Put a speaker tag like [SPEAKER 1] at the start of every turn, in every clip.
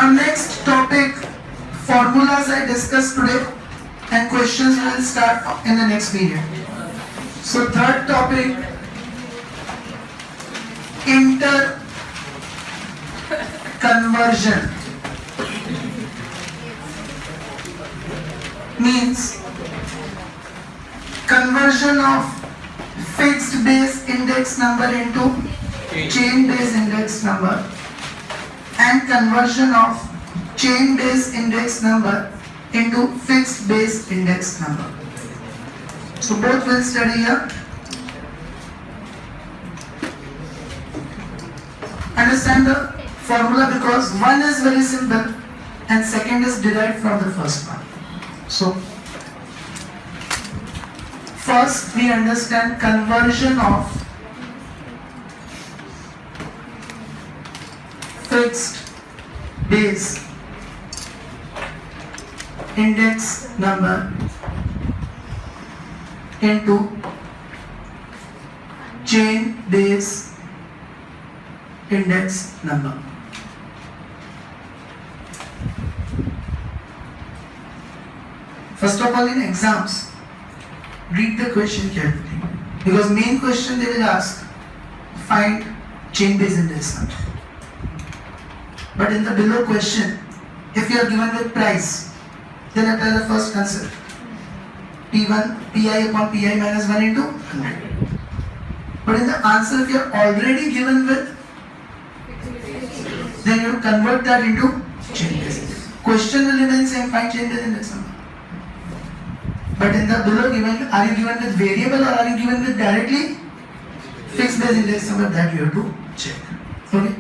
[SPEAKER 1] Now next topic, formulas I discussed today and questions will start in the next period. So third topic, interconversion means conversion of fixed base index number into chain base index number and conversion of chain base index number into fixed base index number. So both will study here. Understand the formula because one is very simple and second is derived from the first one. So first we understand conversion of fixed base index number into chain base index number. First of all, in exams, read the question carefully because main question they will ask, find chain base index number. But in the below question, if you are given with price, then apply the first concept. P1, Pi upon Pi minus 1 into 100. But in the answer, if you are already given with, then you convert that into chain base index. Question will remain same, find chain base index number. But in the below given, are you given with variable or are you given with directly fixed base index number, that you have to check. Okay.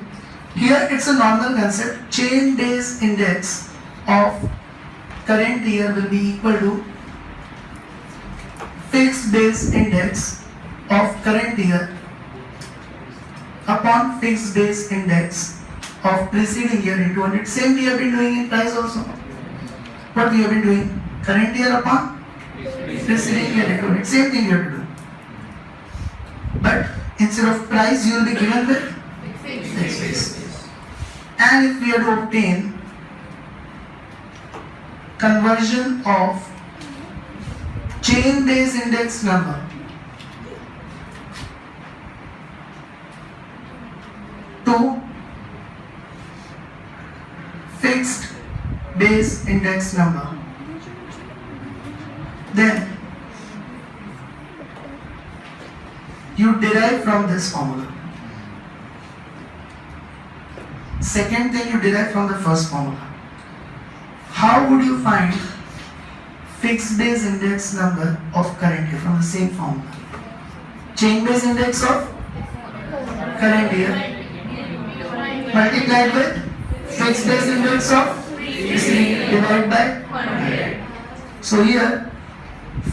[SPEAKER 1] Here it's a normal concept. Chain base index of current year will be equal to fixed base index of current year upon fixed base index of preceding year into 100. Same we have been doing in price also. What we have been doing? Current year upon preceding year into 100. Same thing you have to do. But instead of price, you will be given with fixed base. And if we are to obtain conversion of chain base index number to fixed base index number, then you derive from this formula. Second thing, you derive from the first formula. How would you find fixed base index number of current year from the same formula? Chain base index of current year multiplied with fixed base index of preceding year divided by 100. So here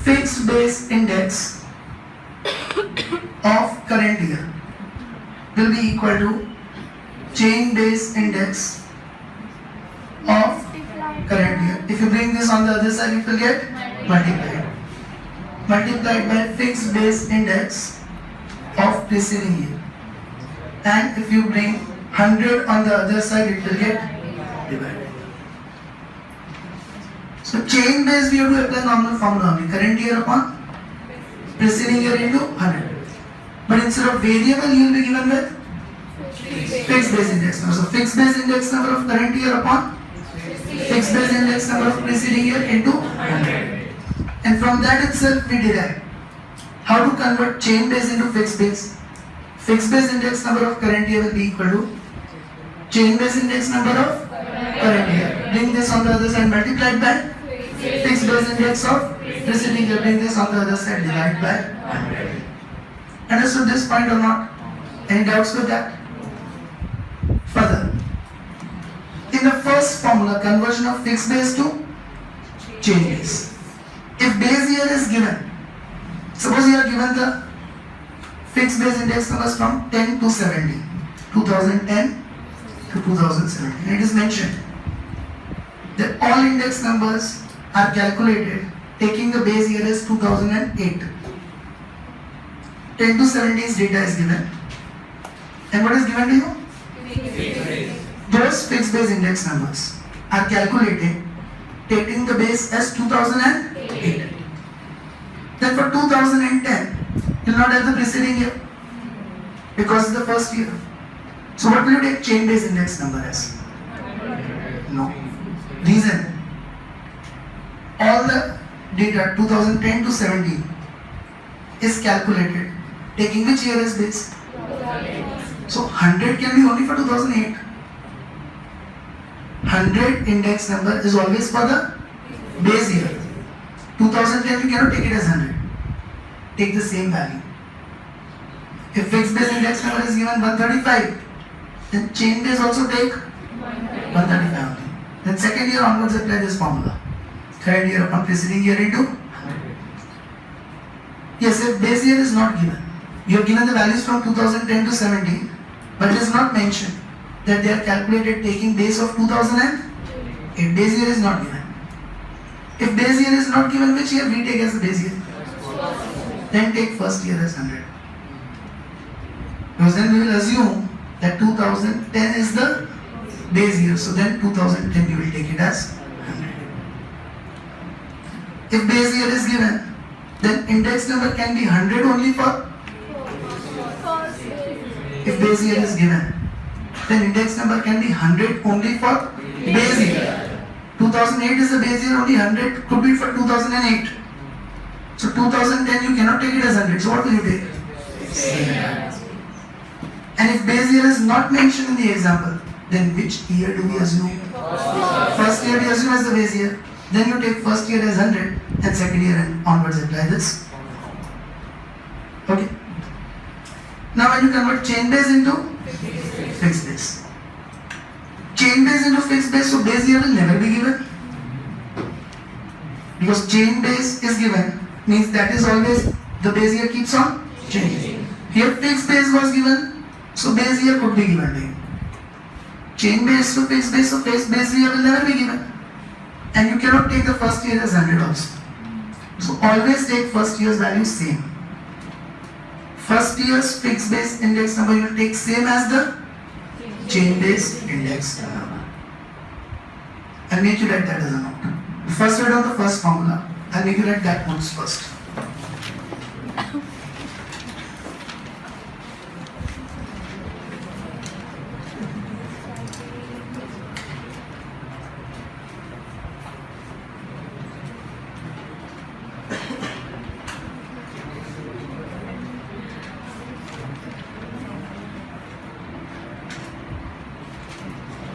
[SPEAKER 1] fixed base index of current year will be equal to chain base index of current year. If you bring this on the other side, it will get multiplied by fixed base index of preceding year. And if you bring 100 on the other side, it will get divided. So chain base we have to apply normal formula only. Current year upon preceding year into 100. But instead of variable, you will be given with fixed base index number. So fixed base index number of current year upon fixed base index number of preceding year into 100. And from that itself we derive how to convert chain base into fixed base. Fixed base index number of current year will be equal to chain base index number of current year. Bring this on the other side, multiplied by fixed base index of preceding year. Bring this on the other side, divide by 100. Understood this point or not? Any doubts with that? Further, in the first formula, conversion of fixed base to chain base. If base year is given, suppose you are given the fixed base index numbers from 10 to 70, 2010 to 2017. It is mentioned that all index numbers are calculated taking the base year as 2008. 10 to 70's data is given. And what is given to you? those fixed base index numbers are calculated taking the base as 2008. Then for 2010, you will not have the preceding year because it's the first year. So what will you take chain base index number as? No. Reason, all the data 2010 to 17 is calculated taking which year as base? So 100 can be only for 2008. 100 index number is always for the base year. 2010 you cannot take it as 100. Take the same value. If fixed base index number is given 135, then chain base also take 135 only. Then second year onwards apply this formula. Third year upon preceding year into 100. Yes, if base year is not given, you have given the values from 2010 to 17, but it is not mentioned that they are calculated taking base of 2008. Base year is not given. If base year is not given, which year we take as the base year? Then take first year as 100. Because then we will assume that 2010 is the base year. So then 2010 you will take it as 100. If base year is given, then index number can be 100 only for. If base year is given, then index number can be 100 only for base year. 2008 is the base year, only 100 could be for 2008. So 2010 you cannot take it as 100. So what will you take? And if base year is not mentioned in the example, then which year do we assume? First year we assume as the base year. Then you take first year as 100 and second year and onwards apply this. Okay. Now when you convert chain base into fixed base. Chain base into fixed base, so base year will never be given. Because chain base is given, means that is always the base year keeps on changing. Here fixed base was given, so base year could be given to you. Chain base to fixed base, so fixed base year will never be given. And you cannot take the first year as 100 also. So always take first year's value same. First year's fixed base index number you will take same as the chain base index number. I'll make you write that as a note. First write down the first formula. I'll make you write that notes first.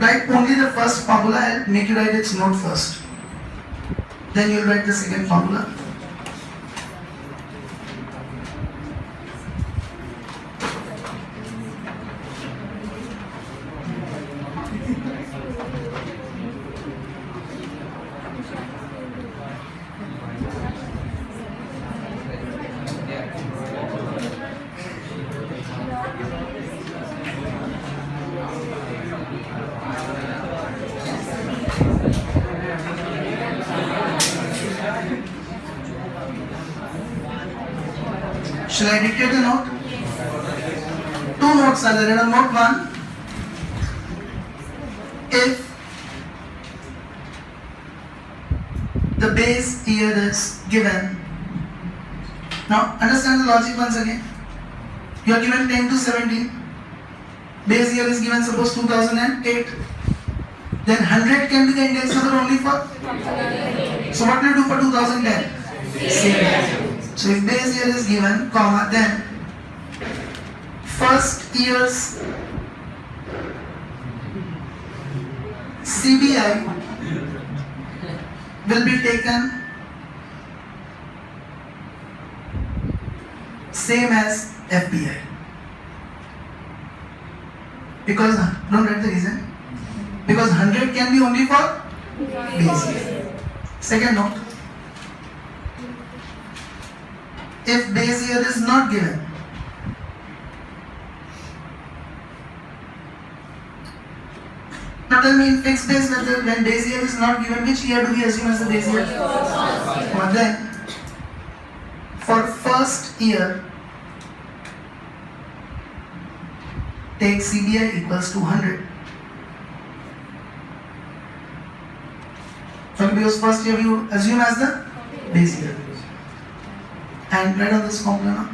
[SPEAKER 1] Write only the first formula. I'll make you write its note first. Then you'll write the second formula. Shall I dictate the note? Two notes are there. Note 1. If the base year is given, now understand the logic once again. You are given 10 to 17. Base year is given, suppose 2008. Then 100 can be the index number only for. So what will you do for 2010? Same. So if base year is given, comma, then first year's CBI will be taken same as FBI. Because, don't write the reason. Because 100 can be only for base year. Second note. If base year is not given, now tell me in fixed base method, when base year is not given, which year do we assume as the base year? But then, for first year, take CBI equals to 100. Okay, because first year we would assume as the base year. And write on this formula now.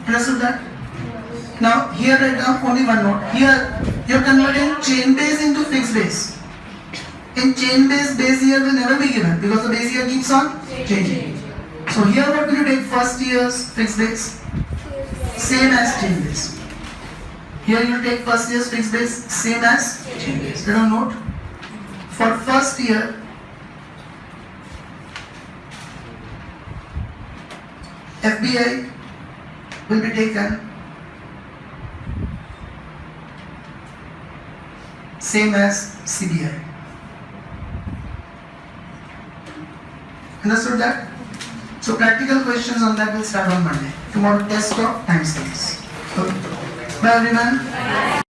[SPEAKER 1] Understood that? Now here write down only one note. Here you're converting chain base into fixed base. In chain base year will never be given because the base year keeps on changing. So here what will you take? First year's fixed base? Same as chain base. Here you take first year's fixed base same as chain base. Let us note. For first year, FBI will be taken same as CBI. Understood that? So practical questions on that will start on Monday. Tomorrow test of time scales. Okay. Bye everyone.